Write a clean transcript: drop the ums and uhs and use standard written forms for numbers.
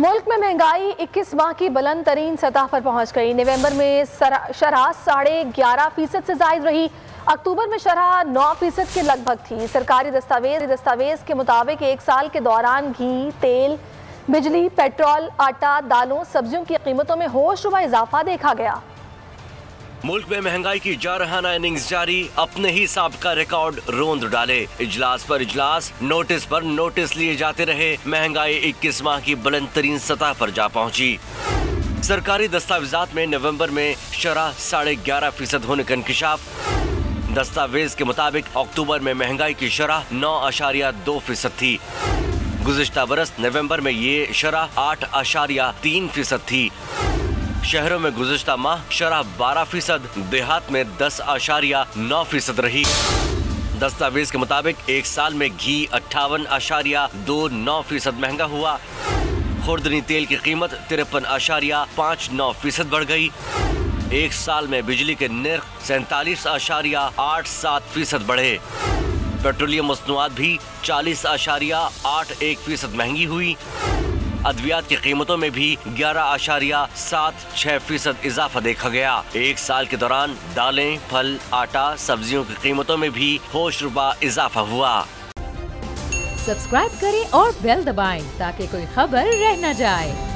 मुल्क में महंगाई 21 माह की बुलंद तरीन सतह पर पहुंच गई। नवंबर में शरह 11.5% से जायद रही। अक्टूबर में शरह 9% के लगभग थी। सरकारी दस्तावेज के मुताबिक एक साल के दौरान घी, तेल, बिजली, पेट्रोल, आटा, दालों, सब्जियों की कीमतों में होशरुबा इजाफा देखा गया। मुल्क में महंगाई की जारहाना इनिंग्स जारी, अपने ही साबिका रिकॉर्ड रोंद डाले। इजलास पर इजलास, नोटिस पर नोटिस लिए जाते रहे। महंगाई 21 माह की बुलंद तरीन सतह पर जा पहुंची। सरकारी दस्तावेजात में नवंबर में शरह 11.5% होने का इंकशाफ। दस्तावेज के मुताबिक अक्टूबर में महंगाई की शरह 9.2% थी। गुज़िश्ता बरस नवंबर में ये शरह 8.3% थी। शहरों में गुज़िश्ता माह शरह 12%, देहात में 10.9% रही। दस्तावेज के मुताबिक एक साल में घी 58.29% महंगा हुआ। खुर्दनी तेल की कीमत 53.59% बढ़ गई। एक साल में बिजली के निर्ख 47.87% बढ़े। पेट्रोलियम मसनूआत भी 40.81% महंगी हुई। अद्वियात की कीमतों में भी 11.76% इजाफा देखा गया। एक साल के दौरान दालें, फल, आटा, सब्जियों की कीमतों में भी होशरुबा इजाफा हुआ। सब्सक्राइब करें और बेल दबाएं ताकि कोई खबर रह न जाए।